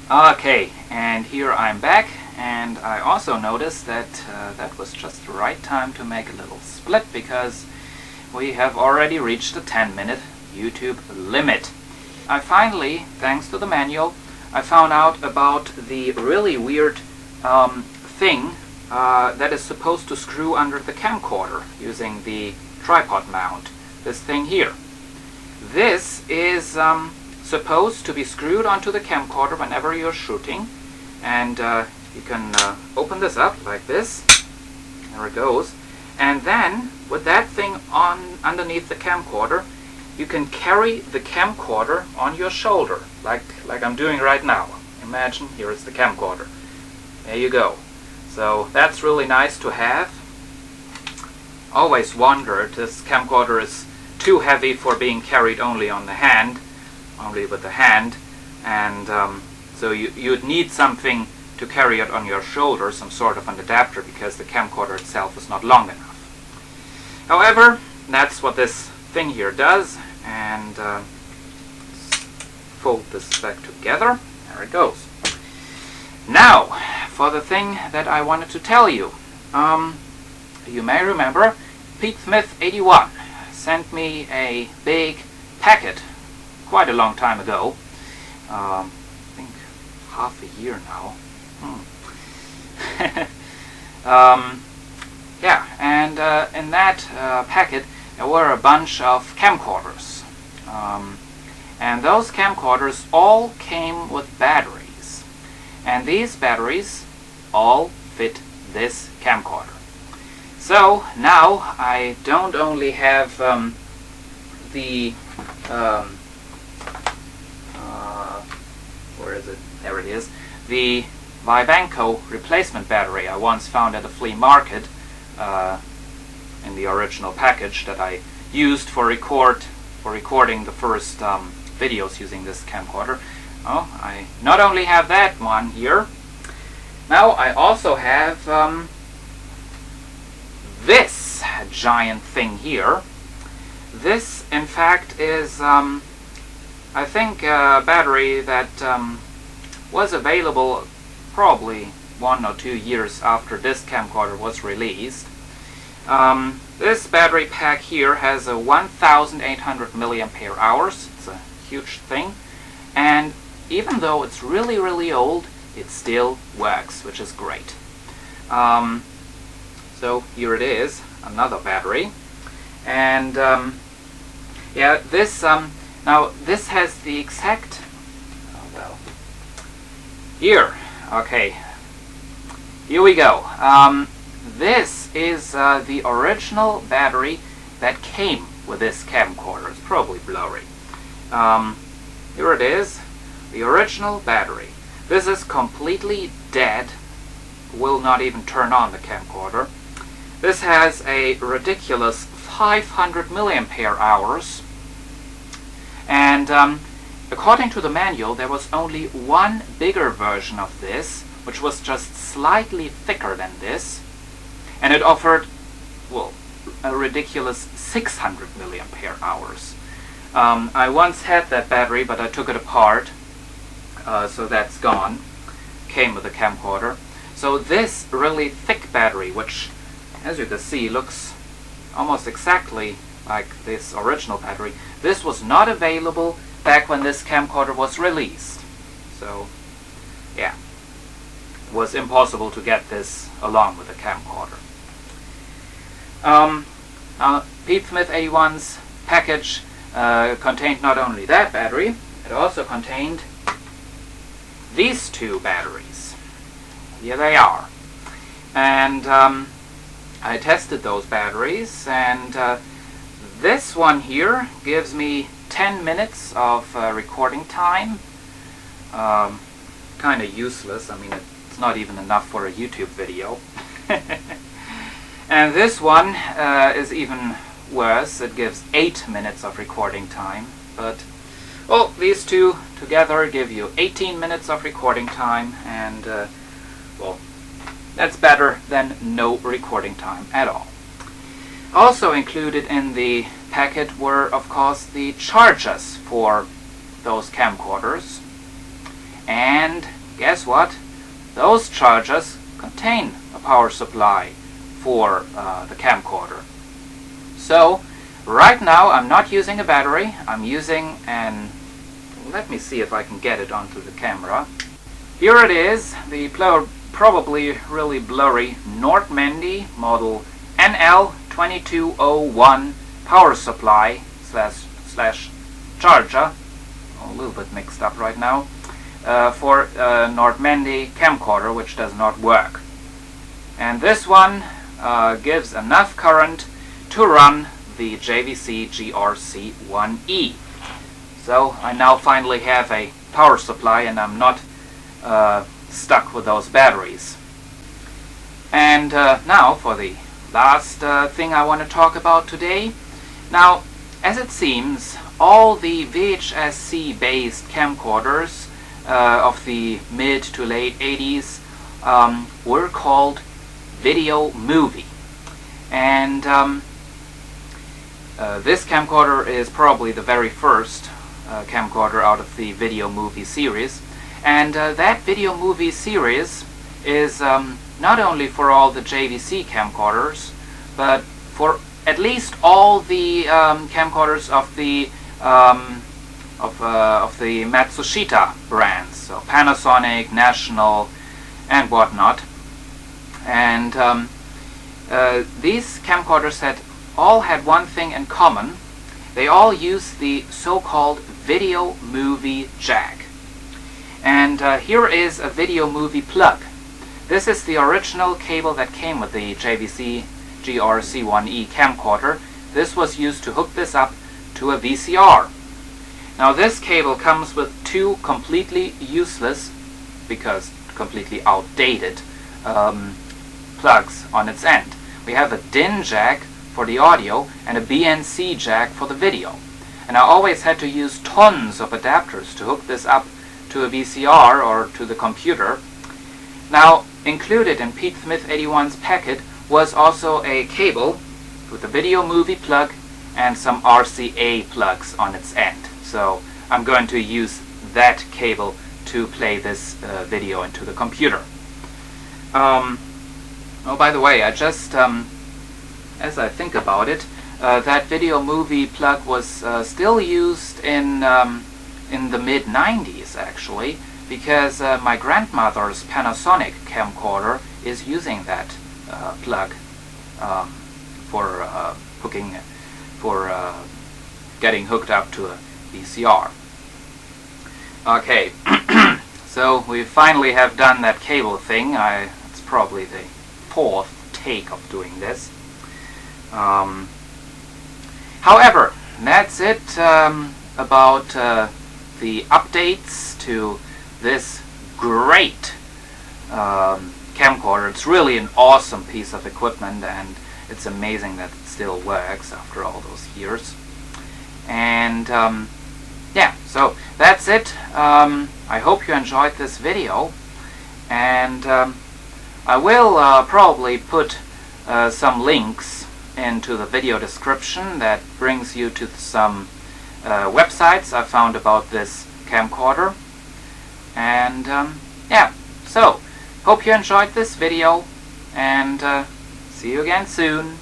Okay, and here I'm back, and I also noticed that that was just the right time to make a little split, because we have already reached the 10-minute YouTube limit. I finally, thanks to the manual, I found out about the really weird thing that is supposed to screw under the camcorder using the tripod mount. This thing here. This is supposed to be screwed onto the camcorder whenever you're shooting, and you can open this up like this. There it goes. And then with that thing on underneath the camcorder, you can carry the camcorder on your shoulder, like I'm doing right now. Imagine here is the camcorder. There you go. So that's really nice to have. Always wondered, this camcorder is too heavy for being carried only on the hand, only with the hand, and so you'd need something to carry it on your shoulder, some sort of an adapter, because the camcorder itself is not long enough. However, that's what this thing here does, and fold this back together. There it goes. Now, for the thing that I wanted to tell you. You may remember Pete Smith 81 sent me a big packet quite a long time ago. I think half a year now. Yeah, and in that packet there were a bunch of camcorders. And those camcorders all came with batteries. And these batteries all fit this camcorder. So now I don't only have the where is it? There it is. The Vivanco replacement battery I once found at a flea market in the original package that I used for recording the first videos using this camcorder. Oh, I not only have that one here. Now I also have this giant thing here. This, in fact, is I think a battery that was available probably 1 or 2 years after this camcorder was released. This battery pack here has a 1,800 milliampere hours. It's a huge thing, and even though it's really, really old, it still works, which is great. So here it is, another battery, and yeah, this now this has the exact, oh well, here, okay, here we go. This is the original battery that came with this camcorder. It's probably blurry. Here it is, the original battery. This is completely dead, will not even turn on the camcorder. This has a ridiculous 500 milliampere hours, and according to the manual there was only one bigger version of this, which was just slightly thicker than this, and it offered, well, a ridiculous 600 milliampere hours. I once had that battery, but I took it apart, so that's gone. Came with a camcorder. So this really thick battery, which, as you can see, looks almost exactly like this original battery, this was not available back when this camcorder was released. So, yeah, it was impossible to get this along with the camcorder. Pete Smith 81's package contained not only that battery, it also contained these two batteries. Here they are. And I tested those batteries, and this one here gives me 10 minutes of recording time. Kind of useless. I mean, it's not even enough for a YouTube video. And this one is even worse. It gives 8 minutes of recording time. But, well, these two together give you 18 minutes of recording time, and, well, that's better than no recording time at all. Also included in the packet were, of course, the chargers for those camcorders, and guess what? Those chargers contain a power supply for the camcorder. So right now I'm not using a battery, I'm using an, let me see if I can get it onto the camera. Here it is, the probably really blurry Nordmandy model NL2201 power supply slash charger, a little bit mixed up right now, for Nordmandy camcorder, which does not work. And this one gives enough current to run the JVC GR-C1E. So I now finally have a power supply and I'm not stuck with those batteries. And now for the last thing I want to talk about today. Now, as it seems, all the vhs-c based camcorders of the mid to late 80s were called video movie. And this camcorder is probably the very first camcorder out of the video movie series. And that video movie series is not only for all the JVC camcorders, but for at least all the camcorders of the Matsushita brands, so Panasonic, National, and whatnot. And these camcorders all had one thing in common. They all used the so-called video movie jack. And here is a video movie plug. This is the original cable that came with the JVC GR-C1E camcorder. This was used to hook this up to a VCR. Now this cable comes with two completely useless, because completely outdated, plugs on its end. We have a DIN jack for the audio and a BNC jack for the video. And I always had to use tons of adapters to hook this up to a VCR or to the computer. Now, included in Pete Smith 81's packet was also a cable with a video movie plug and some RCA plugs on its end. So I'm going to use that cable to play this video into the computer. Oh, by the way, I just, as I think about it, that video movie plug was still used in the mid-90s, actually, because my grandmother's Panasonic camcorder is using that plug for getting hooked up to a VCR. Okay, so we finally have done that cable thing. It's probably the fourth take of doing this. However, that's it about the updates to this great camcorder. It's really an awesome piece of equipment, and it's amazing that it still works after all those years. And yeah, so that's it. I hope you enjoyed this video, and I will probably put some links into the video description that brings you to some websites I found about this camcorder. And yeah, so hope you enjoyed this video, and see you again soon.